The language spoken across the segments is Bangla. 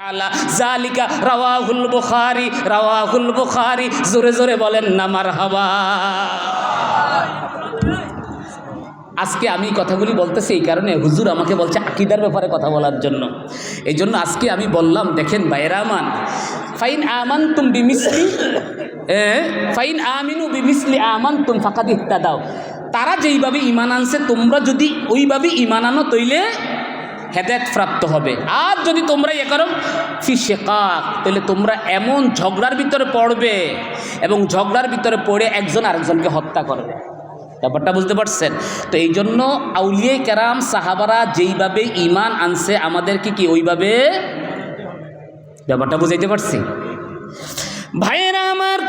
আলা জালিকা রাওয়াহুল বুখারী। জোরে জোরে বলেন না মারহাবা। আজকে আমি কথাগুলি বলতেছি এই কারণে, হুজুর আমাকে বলছে আকীদার ব্যাপারে কথা বলার জন্য। এই জন্য আজকে আমি বললাম, দেখেন ভাইয়েরা আমার, ফাইন আমিনু বিমিসলি আমানতুম ফাকাদ ইহতাদাও। তারা যেইভাবে ঈমান আনছে তোমরা যদি ওইভাবে ঈমান আনো তইলে হেদায়েত প্রাপ্ত হবে। আর যদি তোমরা এ করো ফি শিকাক, তাহলে তোমরা এমন ঝগড়ার ভিতরে পড়বে এবং ঝগড়ার ভিতরে পড়ে একজন আরেকজনকে হত্যা করবে। ব্যাপারটা বুঝতে পারছেন? তো এই জন্য আউলিয়া কেরাম সাহাবারা যেইভাবে ঈমান আনছে আমাদেরকে কি ওইভাবে, ব্যাপারটা বুঝাইতে পারছি ভাইয়েরা আমার?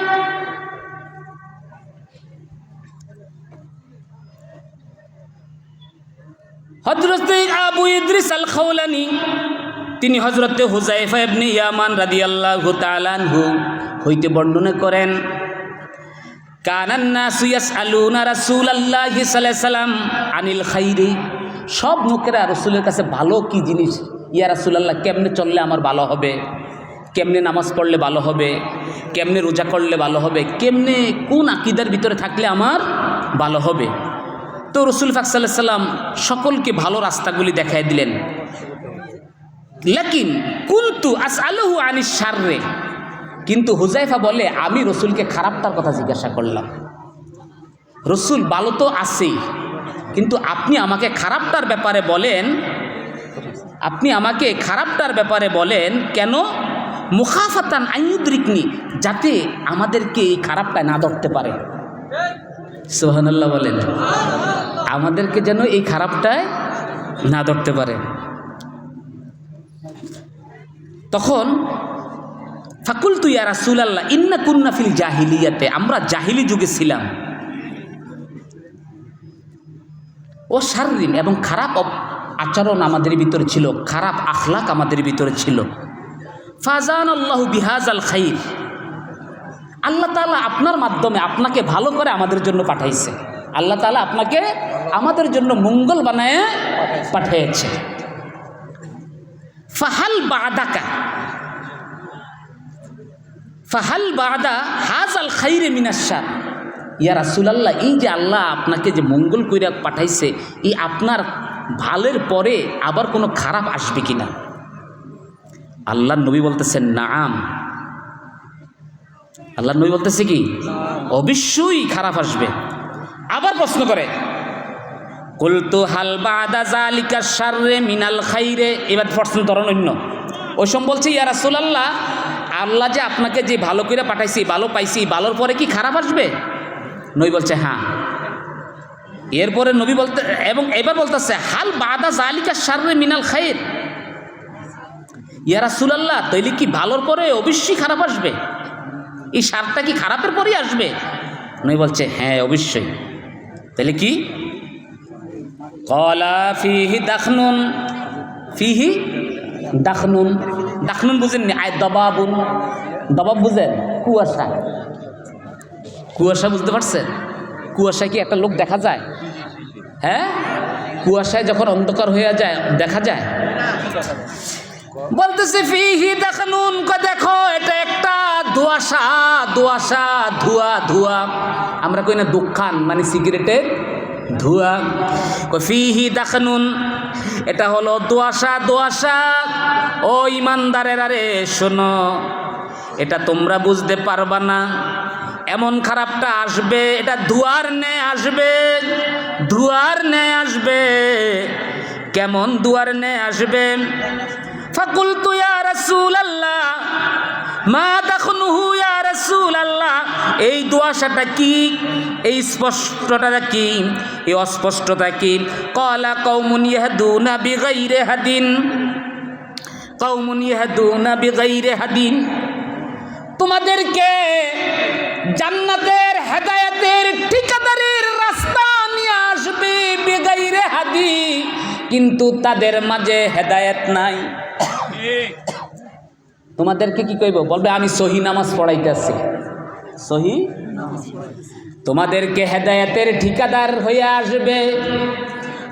হযরত আবু ইদ্রিস আল খাওলানি তিনি হযরত হুযায়ফা ইবনে ইয়ামান রাদিয়াল্লাহু তাআলা আনহু হইতে বর্ণনা করেন, কানান নাসু ইয়াসআলুনা রাসূলুল্লাহি সাল্লাল্লাহু আলাইহি সাল্লাম আনিল খাইরি। সব লোকেরা রাসূলের কাছে ভালো কি জিনিস, ইয়া রাসূলুল্লাহ কেমনে চললে আমার ভালো হবে, কেমনে নামাজ পড়লে ভালো হবে, কেমনে রোজা করলে ভালো হবে, কেমনে কোন আকীদার ভিতরে থাকলে আমার ভালো হবে। তো রাসূল পাক সাল্লাল্লাহু আলাইহি সাল্লাম সকলকে ভালো রাস্তাগুলি দেখায় দিলেন। লাকিন কুনতু আসআলুহু আনিশ শাররে, কিন্তু হুযায়ফা বলে আমি রসুলকে খারাপটার কথা জিজ্ঞাসা করলাম। রসুল ভালো তো আছেই, কিন্তু আপনি আমাকে খারাপটার ব্যাপারে বলেন, আপনি আমাকে খারাপটার ব্যাপারে বলেন কেন? মুখাফাতান আইয়ুদরিকনি, যাতে আমাদেরকে এই খারাপটায় না ধরতে পারে। সুবহানাল্লাহ বলেন, আমাদেরকে যেন এই খারাপটায় না ধরতে পারে। তখন ফাকুলতু ইয়া রাসূলাল্লাহ ইন্না কুন্না ফিল জাহিলিয়াতে, আমরা জাহিলি যুগে ছিলাম, ও শাররিন, এবং খারাপ আচরণ আমাদের ভিতরে ছিল, খারাপ আখলাক আমাদের ভিতরে ছিল। ফাজানাল্লাহু বিহাজাল খাইর, আল্লাহ তাআলা আপনার মাধ্যমে আপনাকে ভালো করে আমাদের জন্য পাঠাইছে। আল্লাহ তাআলা আপনাকে আমাদের জন্য মঙ্গল বানায় পাঠিয়েছে। ফাহাল বাদা হাজাল খাইরে মিনাশ শার, ইয়া রাসূলুল্লাহ এই যে আল্লাহ আপনাকে যে মঙ্গল কইরা পাঠাইছে, এই আপনার ভালের পরে আবার কোনো খারাপ আসবে কিনা? আল্লাহর নবী বলতেছেন নাআম। আল্লাহর নবী বলতেছে কি অবশ্যই খারাপ আসবে। আবার প্রশ্ন করে, কুলতু হাল বাদা যালিকা শাররে মিনাল খাইরে, এবার প্রশ্ন ধরন অন্য। ওই সময় বলছে ইয়া রাসূলুল্লাহ আল্লাহ যে আপনাকে যে ভালো করে পাঠাইছি, ভালো পাইছি, ভালোর পরে কি খারাপ আসবে? নবী বলছে হ্যাঁ। এরপরে নবী বলতে, এবং এবার বলতেছে হাল বাদা যালিকা শাররে মিনাল খাইর, ইয়া রাসূলুল্লাহ তাইলে কি ভালোর পরে অবশ্যই খারাপ আসবে? এই শারটা কি খারাপের পরেই আসবে? নবী বলছে হ্যাঁ অবশ্যই। তাহলে কি? ক্বালা ফিহি দাখনুন, ফিহি দাখনুন, দাখনুন বুঝেননি? আয় দবাবুন, দবাব বুঝেন? কুয়াশা, কুয়াশা বুঝতে পারছেন? কুয়াশায় কি একটা লোক দেখা যায়? হ্যাঁ, কুয়াশায় যখন অন্ধকার হয়ে যায় দেখা যায়? বলতেছে ফিহি দাখনুন, দেখো এটা একটা ধোঁয়াশা, ধোঁয়াশা, ধোঁয়া, ধোঁয়া। আমরা কই না দুখান মানে সিগারেটের ধোঁয়া। ফিহি দাখনুন, এটা হলো ধোঁয়াশা, ধোঁয়াশা। ও ইমানদারেরা রে শোনো, এটা তোমরা বুঝতে পারবা না, এমন খারাপটা আসবে, এটা ধোঁয়ার ন্যায় আসবে, ধোঁয়ার ন্যায় আসবে। কেমন ধোঁয়ার ন্যায় আসবে? ফাকুলতু ইয়া রাসূলুল্লাহ মা দাখনুহু ইয়া রাসূলুল্লাহ, এই ধোঁয়াশাটা কি, এই স্পষ্টতা কি, এই অস্পষ্টতা কি? ক্বালা কওমুন ইয়াহদুনা বিগাইরি হাদিন, কওমুন ইয়াহদুনা বিগাইরি হাদিন, তোমাদেরকে জান্নাতের হেদায়েতের ঠিকাদারির রাস্তা নিয়ে আসবে বিগাইরি হাদি, কিন্তু তাদের মাঝে হেদায়েত নাই। তোমাদেরকে কি কইব? বলবে আমি সহি নামাজ পড়াইতেছি, সহি, তোমাদেরকে হেদায়েতের ঠিকাদার হয়ে আসবে।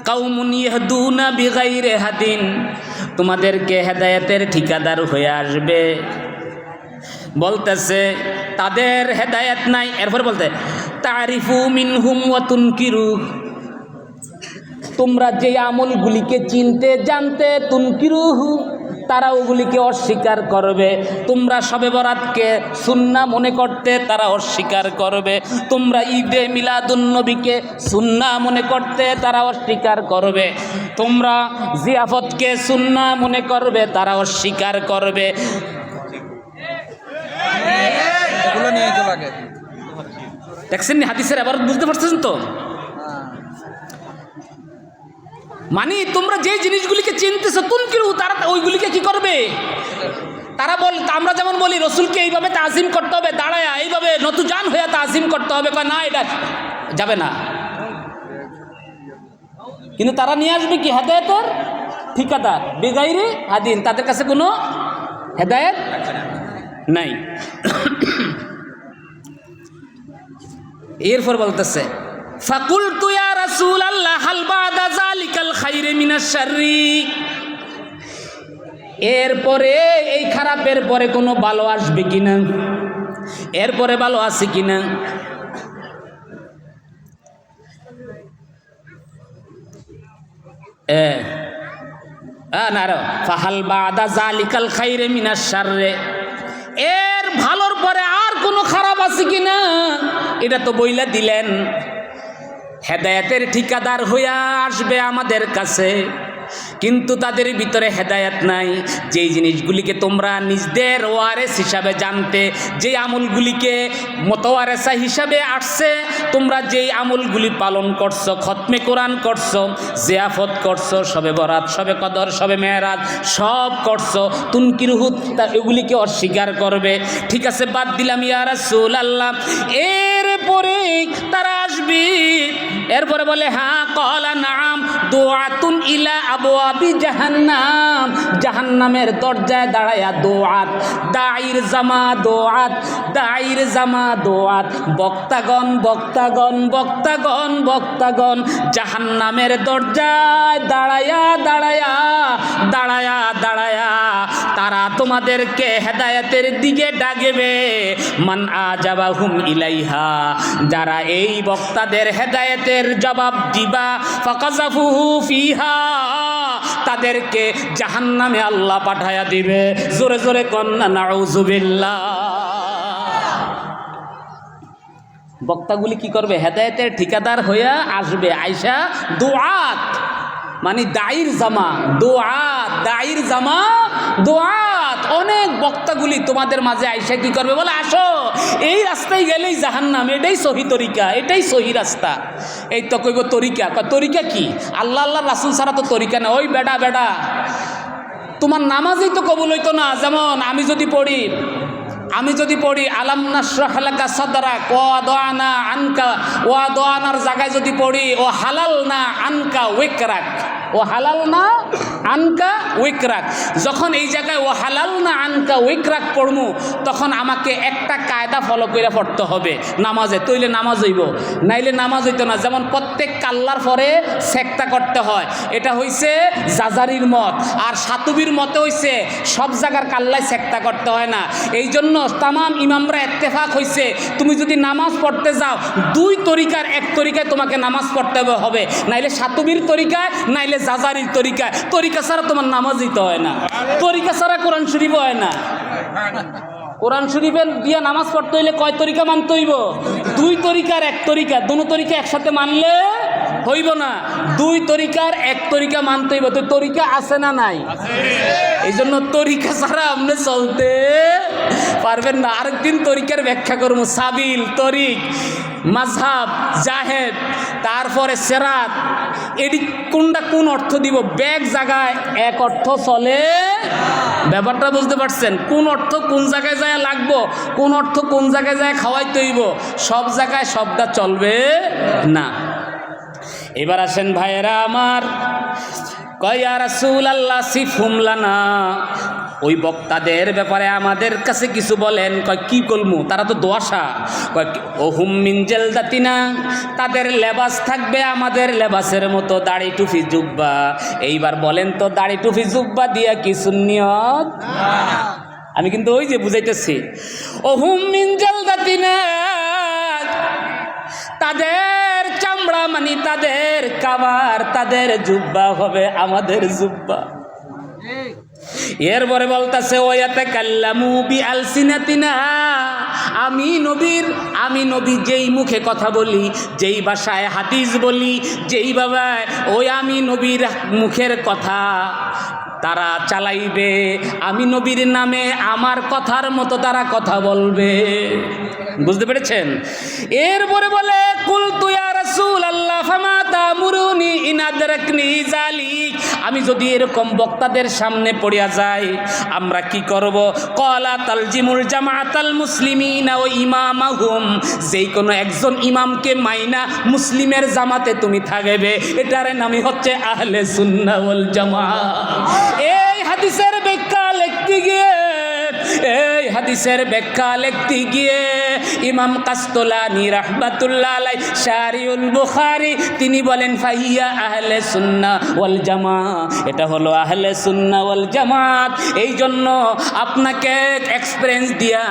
কওমুন ইয়াহদুনা বিগাইরি হাদিন, তোমাদেরকে হেদায়েতের ঠিকাদার হয়ে আসবে। বলতেছে তাদের হেদায়েত নাই, এরপরে বলতে তারিফু মিনহুম ওয়া তুনকিরু, তোমরা যে আমলগুলিকে চিনতে জানতে, তুনকিরুহু, তারা ওগুলিকে অস্বীকার করবে। তোমরা শবে বরাতকে সুন্নাহ মনে করতে, তারা অস্বীকার করবে। তোমরা ঈদে মিলাদুন্নবীকে সুন্নাহ মনে করতে, তারা অস্বীকার করবে। তোমরা জিয়াফতকে সুন্নাহ মনে করবে, তারা অস্বীকার করবে। দেখছেন হাদিসের আবার বুঝতে পারছেন তো? মানে তোমরা যে জিনিসগুলিকে চিনতেছো তুনকিরু, তারা ওইগুলিকে কি করবে? তারা বল, আমরা যেমন বলি রসুলকে এইভাবে তাজিম করতে হবে, দাঁড়ায় এইভাবে নতুজান হয়ে তাজিম করতে হবে, না এটা যাবে না। কিন্তু তারা নিয়ে আসবে কি? হেদায়েতের ঠিকাদার, বেগাইরে হাদিন, তাদের কাছে কোনো হেদায়েত নাই। এরপর বলতেছে ফাকুলতু ইয়া রাসূলাল্লাহ হাল বাদা যালিকাল খায়রে মিনাশ শাররি, এরপরে এই খারাপের পরে কোনো ভালো আসবে কিনা, এরপরে ভালো আছে কিনা। না ফাহাল বাদা যালিকাল খায়রে মিনাশ শাররি, এর ভালোর পরে আর কোনো খারাপ আছে কিনা এটা তো বইলা দিলেন। হেদায়েতের ঠিকাদার হইয়া আসবে আমাদের কাছে, কিন্তু তাদের ভিতরে হেদায়েত নাই। যেই জিনিসগুলিকে তোমরা নিজদের ওয়ারেস হিসাবে জানতে, যে আমলগুলিকে মোতাওয়ারেসা হিসাবে আসছে, তোমরা যেই আমলগুলি পালন করছো, খতমে কোরআন করছো, জিয়াফত করছো, শবে বরাত, শবে কদর, শবে মেরাজ সব করছো, তুনকিরুহু, এগুলিকে অস্বীকার করবে। ঠিক আছে, বাদ দিলাম ইয়া রাসূলুল্লাহ। এরপরে তারা আসবে, এরপরে বলে হ্যাঁ, ক্বালা নাম দুআতুন ইলা আবওয়াবি জাহান্নাম, জাহান্নামের দরজায় দাঁড়ায়া দোয়াত, দাঈর জামা দোয়াত, দাঈর জামা দোয়াত, বক্তাগণ বক্তাগণ বক্তাগণ বক্তাগণ জাহান্নামের দরজায় দাঁড়ায়া দাঁড়ায়া দাঁড়ায়া দাঁড়ায়া তারা তোমাদেরকে হেদায়েতের দিকে ডাকবে। মান আজাবাহুম ইলাইহা, যারা এই বক্তাদের হেদায়েতের জবাব দিবা, ফাকাযাফুহু ফিহা, তাদেরকে জাহান্নামে আল্লাহ পাঠায়া দিবে। জোরে জোরে কন্না নাউযুবিল্লাহ। বক্তাগুলি কি করবে? হেদায়েতের ঠিকাদার হইয়া আসবে, আয়সা দুআত মানে দাঈর জামা, দুআত দাঈর জামা দুআত, অনেক বক্তাগুলি তোমাদের মাঝে আয়সা কি করবে? বলে আসো, এই রাস্তায় গেলেই জাহান্নাম, এটাই সহি তরিকা, এটাই সহি রাস্তা। এই তো কইব তরিকা, তরিকা কি? আল্লাহ আল্লাহ রাসূল ছাড়া তো তরিকা না। ওই বেডা বেডা, তোমার নামাজই তো কবুল হইতো না। যেমন আমি যদি পড়ি আলাম নাশরাহ লাকা সাদরাক ওয়া ওয়াদানা আনকা, ওয়াদানার জায়গায় যদি পড়ি ও হালাল না আনকা ওয়াকরাক, ও হালাল না আনকা ওয়াকরাক, যখন এই জায়গায় ও হালাল না আনকা ওয়াকরাক পড়মু, তখন আমাকে একটা কায়দা ফলো করে পড়তে হবে নামাজে, তইলে নামাজ হইব, নাইলে নামাজ হইতো না। যেমন প্রত্যেক কাল্লার পরে সেক্তা করতে হয়, এটা হইছে জাজারির মত। আর সাতুবির মতে হইছে সব জায়গার কাল্লায় সেক্তা করতে হয় না। এই জন্য তামাম ইমামরা ইত্তেফাক হইছে, তুমি যদি নামাজ পড়তে যাও দুই তরিকার এক তরিকায় তোমাকে নামাজ পড়তে হবে, নাইলে সাতুবির তরিকায়, নাইলে জাজারির তরিকায়। তরিকা ছাড়া তোমার নামাজই তো হয় না, তরিকা ছাড়া কোরআন শরীফ হয় না। কোরআন শরীফের দিয়া নামাজ পড়তে হইলে কয় তরিকা মানতে হইব? দুই তরিকার এক তরিকা, দুটো তরিকা একসাথে মানলে হইব না, দুই তরিকার এক তরিকা মানতে হইব। তো তরিকা আছে না নাই? এই জন্য তরিকা ছাড়া আপনি চলতে পারবেন না। আরেকদিন তরিকার ব্যাখ্যা করবো, সাবিল, তরিক, মাযহাব, জাহেদ, তারপরে সেরাত, এটি কোনটা কোন অর্থ দিব, ব্যাগ জায়গায় এক অর্থ চলে। ব্যাপারটা বুঝতে পারছেন? কোন অর্থ কোন জায়গায় যায় লাগবো, কোন অর্থ কোন জায়গায় যায় খাওয়াইতে হইব, সব জায়গায় সবটা চলবে না। এবার আসেন ভাইয়েরা আমার, কয় ইয়া রাসূলুল্লাহ সিফহুম লানা, ও ওই বক্তাদের ব্যাপারে আমাদের কাছে কিছু বলেন। কয় কি করমু, তারা তো দোয়াশা। কয় ওহুম মিন জালদাতিনা, তাদের লেবাস থাকবে আমাদের লেবাসের মতো, দাড়ি টুপি জুব্বা। এইবার বলেন তো দাড়ি টুপি জুব্বা দিয়া কি সুন্নিয়ত? আমি কিন্তু ওই যে বুঝাইতেছি, ওহুম মিন জালদাতিনা, তাদের চামড়া মানে তাদের কাবার, তাদের জুব্বা হবে আমাদের জুব্বা। এরপরে বলতেছে ওয়াতে কাল্লামু বি আলসিনাতিনা, আমি নবী যেই মুখে কথা বলি, যেই ভাষায় হাদিস বলি, যেই বাবা ওই আমি নবীর মুখের কথা তারা চালাইবে। আমি নবীর নামে আমার কথার মতো তারা কথা বলবে। বুঝতে পেরেছেন? এরপরে বলে কুলতু ইয়া রাসূলুল্লাহ ফামা তা'মুরুনি ইন আদরাকনি যালিক, আমি যদি এরকম বক্তাদের সামনে পড়িয়া যাই আমরা কি করব? ক্বালা তালজিমুল জামাআতাল মুসলিমিনা ওয়া ইমামাহুম, যেই কোনো একজন ইমামকে মাইনা মুসলিমের জামাতে তুমি থাকবে, এটার নামই হচ্ছে আহলে সুন্নাহ ওয়াল জামাআত। এই হাদিসের ব্যাখ্যা লিখতে গিয়ে ইমাম কাসতলানী রাহমাতুল্লাহ আলাইহি শারিউল বুখারী তিনি বলেন ফাহিয়া আহলে সুন্নাহ ওয়াল জামাত, এটা হলো আহলে সুন্নাহ ওয়াল জামাত। এই জন্য আপনাকে এক্সপেরিয়েন্স দিয়া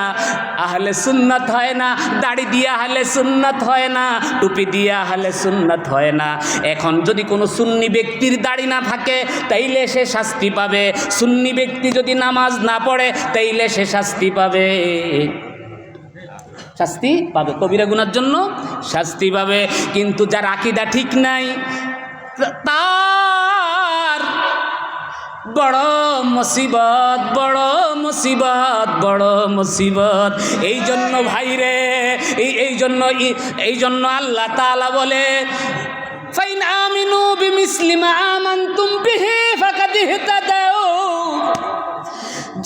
আহলে সুন্নাত হয় না, দাড়ি দিয়া আহলে সুন্নাত হয় না, টুপি দিয়া আহলে সুন্নাত হয় না। এখন যদি কোনো সুন্নি ব্যক্তির দাড়ি না থাকে তাইলে সে শাস্তি পাবে, সুন্নি ব্যক্তি যদি নামাজ না পড়ে তাইলে সে শাস্তি পাবে, কবিরা গুনার জন্য শাস্তি পাবে। কিন্তু যার আকীদা ঠিক নাই তার বড় মুসিবত। এই জন্য ভাইরে, এই জন্য আল্লাহ তাআলা বলে ফাইন আমিনু বিমিসলি মা আমানতুম বিহি ফাকাদ ইহতাদাউ,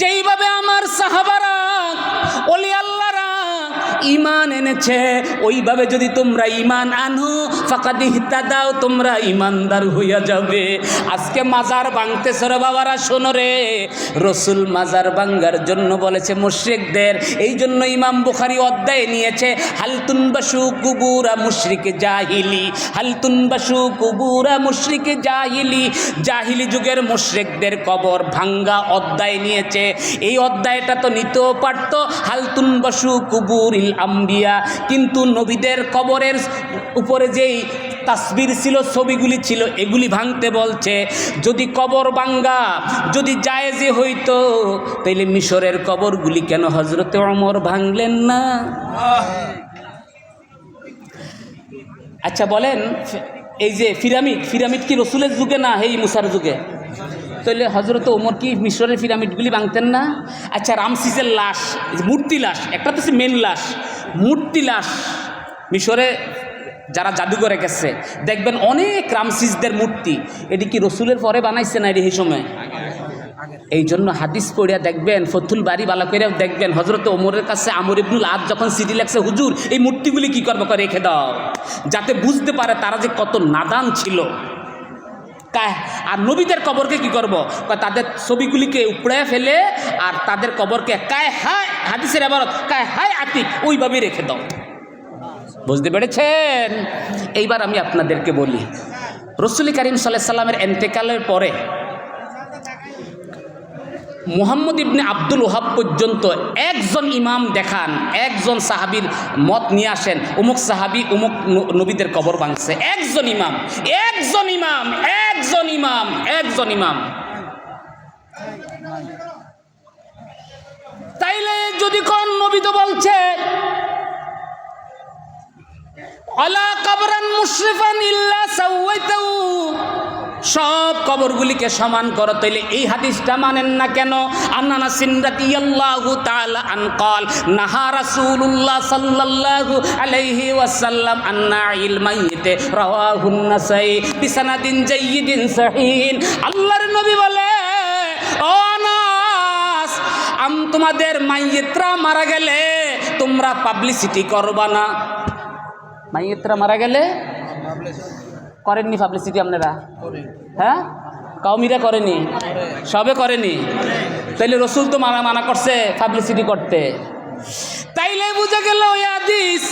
যেইভাবে আমার সাহাবারা ওলি আল্লাহরা ঈমান এনেছে ওইভাবে যদি তোমরা ঈমান আনো ফাকাদ ইহতাদাউ, তোমরা ঈমানদার হইয়া যাবে। আজকে মাজার ভাঙতেছে রে বাবারা, শোনো রে, রসুল মাজার ভাঙার জন্য বলেছে মুশরিকদের। এই জন্য ইমাম বুখারী অধ্যায়ে নিয়েছে হালতুন বাসু কুবুরা মুশরিক জাহিলি, হালতুন বাসু কুবুরা মুশরিক জাহিলি, জাহিলি যুগের মুশরিকদের কবর ভাঙ্গা অধ্যায় নিয়েছে। এই অধ্যায়টা তো নিতেও পারত হালতুন বাসু কুবুরিল আম্বিয়া, কিন্তু নবীদের কবরের উপরে যেই তাসবির ছিল, ছবিগুলি ছিল, এগুলি ভাঙতে বলছে। যদি কবর ভাঙ্গা যদি জায়েজে হইতো তাইলে মিশরের কবরগুলি কেন হযরতে ওমর ভাঙলেন না? আচ্ছা বলেন, এই যে পিরামিড কি রসুলের যুগে না এই মুসার যুগে? তাহলে হযরত ওমর কি মিশরের পিরামিডগুলি ভাঙতেন না? আচ্ছা রামসিসের লাশ, মূর্তি লাশ, একটা তো মেন লাশ, মূর্তি লাশ মিশরে যারা জাদুঘরে গেছে দেখবেন অনেক রামসিসদের মূর্তি, এটি কি রসুলের পরে বানাইছে না? এটি এই সময়। এই জন্য হাদিস পড়িয়া দেখবেন, ফতুল বাড়ি বালা করে দেখবেন হযরত ওমরের কাছে আমর ইবনুল আদ যখন চিঠি লেখছে, হুজুর এই মূর্তিগুলি কি করবো, রেখে দাও, যাতে বুঝতে পারে তারা যে কত নাদান ছিল। আর নবীদের কবরকে কি করব? তাদের ছবিগুলিকে উপড়ে ফেলে আর তাদের কবরকে কায় হায়, হাদিসের ইবারত কায় হায় আতিক, ওইভাবে রেখে দাও। বুঝতে পেরেছেন? এইবার আমি আপনাদেরকে বলি, রাসূল করিম সাল্লাল্লাহু আলাইহি সাল্লামের ইন্তেকালের পরে মুহাম্মদ ইবনে আব্দুল ওহাব পর্যন্ত একজন ইমাম দেখান, একজন সাহাবীর মত নিয়ে আসেন অমুক সাহাবী অমুক নবীদের কবর ভাঙছে। একজন ইমাম। তাইলে যদি কোন নবী তো বলছে আলা কবরান মুশরিফান ইল্লা সাওয়াইতাহু, সব কবরগুলিকে সমান করো, তাইলে এই হাদিসটা মানেন না কেন? আনাস রাদিয়াল্লাহু তাআলা আন ক্বাল নাহা রাসূলুল্লাহ সাল্লাল্লাহু আলাইহি ওয়াসাল্লাম আন্নাইল মাইয়িতে রাওয়াহুন নাসাই বিসানাদিন জাইয়িদিন সহিহ। আল্লাহর নবী বলে, ও আনাস, তোমাদের মাইয়িতরা মারা গেলে তোমরা পাবলিসিটি করবা না। মাইয়িতরা মারা গেলে করেননি পাবলিসিটি আপনারা? হ্যাঁ, কওমিরা করেনি, সবে করেনি। তাইলে রসুল তো মানা করছে পাবলিসিটি করতে। তাইলে বুঝা গেল ওই হাদিস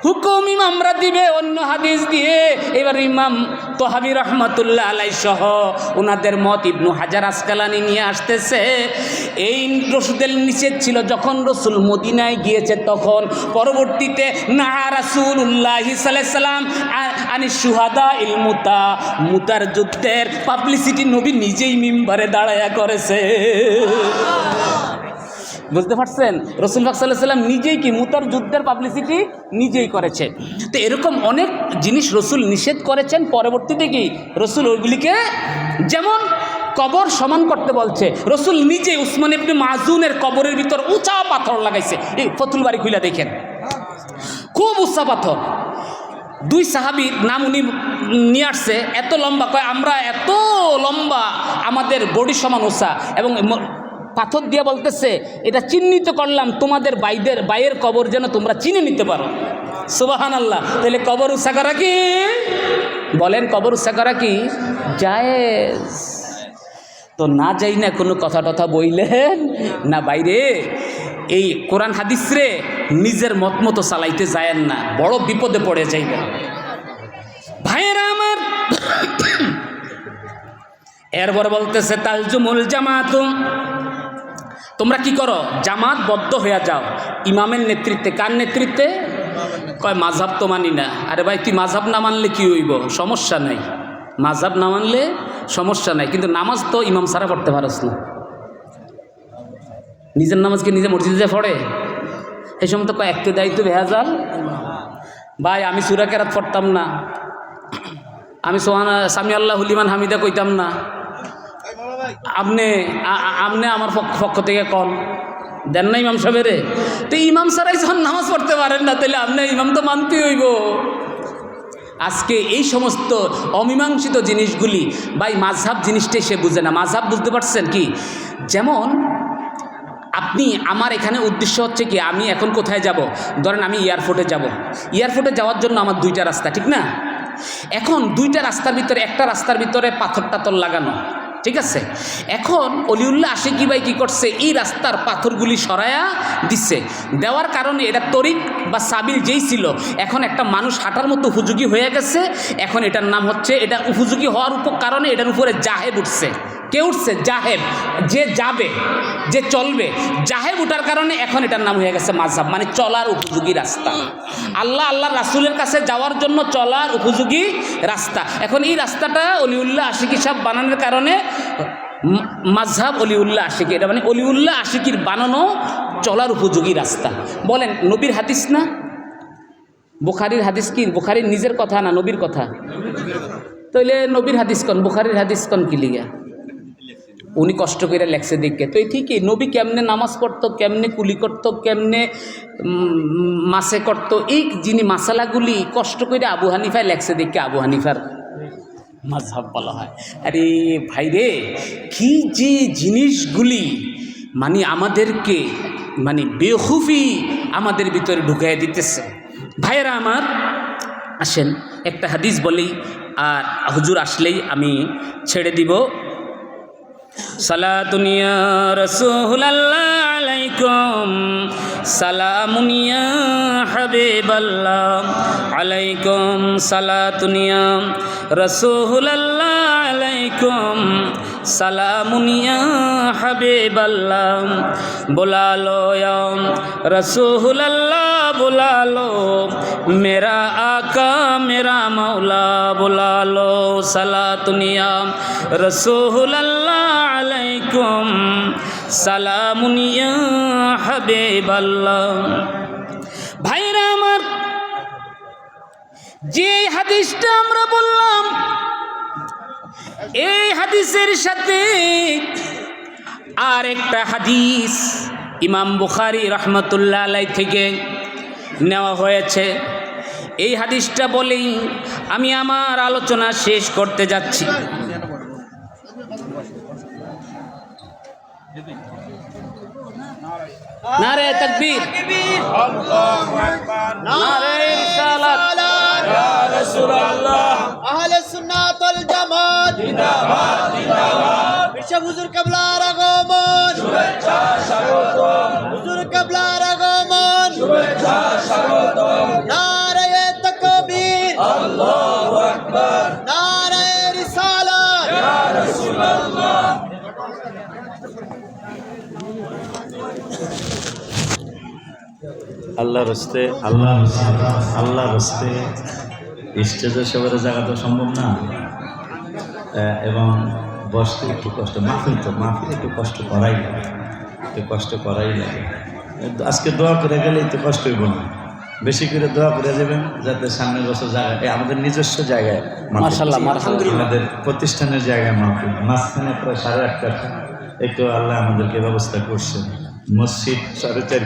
হুকুম ইমামরা দিবে অন্য হাদিস দিয়ে। এবার ইমাম তহাবি রহমতুল্লাহ আলাই সহ ওনাদের মত ইবনু হাজার আসকালানি নিয়ে আসতেছে এই রসুলের নিষেধ ছিল যখন রসুল মদিনায় গিয়েছে তখন। পরবর্তীতে না রাসূলুল্লাহ সাল্লাল্লাহু আলাইহি সাল্লাম আনি সুহাদা ইল মুতার যুদ্ধের পাবলিসিটি নবী নিজেই মিম্বারে দাঁড়ায়া করেছে। বুঝতে পারছেন? রসুল পাক সাল্লাল্লাহু আলাইহি সাল্লাম নিজেই কি মুতার যুদ্ধের পাবলিসিটি নিজেই করেছে। তো এরকম অনেক জিনিস রসুল নিষেধ করেছেন, পরবর্তীতে কি রসুল ওইগুলিকে, যেমন কবর সমান করতে বলছে, রসুল নিজে উসমান ইবনে মাজুনের কবরের ভিতর উঁচা পাথর লাগাইছে। এই ফতুল বাড়ি খুলে দেখেন, খুব উঁচা পাথর। দুই সাহাবীর নাম উনি নিয়ে আসছে, এত লম্বা, কয় আমরা এত লম্বা আমাদের বডি সমান উঁচা, এবং পাথর দিয়ে বলতেছে এটা চিহ্নিত করলাম তোমাদের বাইয়ের কবর যেন তোমরা চিনে নিতে পারো। সুবহানাল্লাহ। তাহলে কবর উৎসা করা কি, বলেন কবর উৎসা করা কি জায়েজ? তো না যাই না কোনো কথা টথা বইলেন না বাইরে, এই কোরআন হাদিস রে নিজের মত মতো চালাইতে যায়েন না, বড় বিপদে পড়ে যাইবেন ভাইয়েরা আমার। এরপর বলতেছে তালজুমুল জামাতুম, তোমরা কি করো জামাতবদ্ধ হয়ে যাও ইমামের নেতৃত্বে। কার নেতৃত্বে? কয় মাযহাব তো মানি না। আরে ভাই তুই মাযহাব না মানলে কি হইব, সমস্যা নাই, মাযহাব না মানলে সমস্যা নাই, কিন্তু নামাজ তো ইমাম ছাড়া পড়তে পারস না। নিজের নামাজকে নিজে মসজিদে পড়ে, এই সময় তো কয় একটু দায়িত্ব ভেজাল। ভাই আমি সূরা কেরাত পড়তাম না, আমি সামি আল্লাহু লিমান হামিদা কইতাম না, আপনি আমার পক্ষ থেকে কন দেন না ইমাম সাহেবেরে। তো ইমাম সারাই যখন নামাজ পড়তে পারেন না, তাহলে আপনি ইমাম তো মানতে হইব। আজকে এই সমস্ত অমীমাংসিত জিনিসগুলি ভাই মাযহাব জিনিসটাই সে বুঝে না। মাযহাব বুঝতে পারছেন কি? যেমন আপনি, আমার এখানে উদ্দেশ্য হচ্ছে কি, আমি এখন কোথায় যাব, ধরেন আমি এয়ারপোর্টে যাব, এয়ারপোর্টে যাওয়ার জন্য আমার দুইটা রাস্তা, ঠিক না? এখন দুইটা রাস্তার ভিতরে, একটা রাস্তার ভিতরে পাথর টাথর লাগানো, ঠিক আছে? এখন অলিউল্লাহ আশিকি ভাই কী করছে, এই রাস্তার পাথরগুলি সরায়া দিচ্ছে, দেওয়ার কারণে এটা তরিক বা সাবিল যেই ছিল এখন একটা মানুষ হাঁটার মতো উপযোগী হয়ে গেছে। এখন এটার নাম হচ্ছে, এটা উপযোগী হওয়ার কারণে এটার উপরে জাহেব উঠছে। কে উঠছে? জাহেব, যে যাবে, যে চলবে, জাহেব উঠার কারণে এখন এটার নাম হয়ে গেছে মাযহাব, মানে চলার উপযোগী রাস্তা। আল্লাহ রাসূলের কাছে যাওয়ার জন্য চলার উপযোগী রাস্তা। এখন এই রাস্তাটা অলিউল্লাহ আশিকি সাহেব বানানোর কারণে মাযহাব অলিউল্লাহ আশিকি, এটা মানে অলিউল্লাহ আশিকির বানানো চলার উপযোগী রাস্তা। বলেন নবীর হাদিস না? বুখারীর হাদিস কি? বুখারীর নিজের কথা না, নবীর কথা? তাইলে নবীর হাদিস কন, বুখারীর হাদিস কন কি লিগা? উনি কষ্ট করে লেখছে দেখে। তো এই ঠিকই, নবী কেমনে নামাজ পড়তো, কেমনে কুলি করতো, কেমনে মাসে করতো, এই যিনি মাসালাগুলি কষ্ট করে আবু হানিফায় লেখছে দেখে আবু হানিফার মাযহাব বলা হয়। আরে ভাই রে, কি যে জিনিসগুলি মানে আমাদেরকে মানে বেখুফি আমাদের ভিতরে ঢুকাই দিতেছে। ভাইয়েরা আমার, আসেন একটা হাদিস বলি, আর হুজুর আসলেই আমি ছেড়ে দিব। সালাতুন ইয়া রাসূলুল্লাহ আলাইকুম, সালামুন ইয়া হাবিবাল্লাহ আলাইকুম, সালাতুন ইয়া রাসূলুল্লাহ আলাইকুম, সালামুন ইয়া হাবিবাল্লাহ। বুলা লো ইয়া রাসূলুল্লাহ, বুলা লো মেরা আকা মেরা মৌলা, বুলা লো সালাতুন ইয়া রাসূলুল্লাহ আলাইকুম, সালামুন ইয়া হাবিবাল্লাহ। ভাইরা আমার, যে হাদিসটা আমরা বললাম, এই হাদিসের সাথে আর একটা হাদিস ইমাম বুখারী রহমতুল্লাহ আলাইহি থেকে নেওয়া হয়েছে। এই হাদিসটা বলেই আমি আমার আলোচনা শেষ করতে যাচ্ছি। নারে তাকবীর, আল্লাহু আকবার, নারে রিসালাত, ইয়া রাসূলুল্লাহ, আহলে সুন্নাত ওয়াল জামাত জিন্দাবাদ জিন্দাবাদ। হুজুর কেবলার আগমন, শুভেচ্ছা স্বাগতম, হুজুর কেবলার আগমন, শুভেচ্ছা স্বাগতম, নারায়ে তাকবীর, আল্লাহু আকবার, নারায়ে রিসালাত, ইয়া রাসূলুল্লাহ। আল্লাহর হস্তে আল্লাহর হস্তে স্টেজে সবার জায়গা তো সম্ভব না, এবং বসতে একটু কষ্ট, মাহফিল একটু কষ্ট করাই লাগে, আজকে দোয়া করে গেলেই তো কষ্ট হইব না, বেশি করে দোয়া করে দেবেন যাতে সামনের বছর জায়গায় আমাদের নিজস্ব জায়গায় মাশাআল্লাহ, আলহামদুলিল্লাহ, আমাদের প্রতিষ্ঠানের জায়গায় মাহফিল, মাঝখানে প্রায় 8.5 কাঠা একটু আল্লাহ আমাদেরকে ব্যবস্থা করছে, মসজিদ 4.5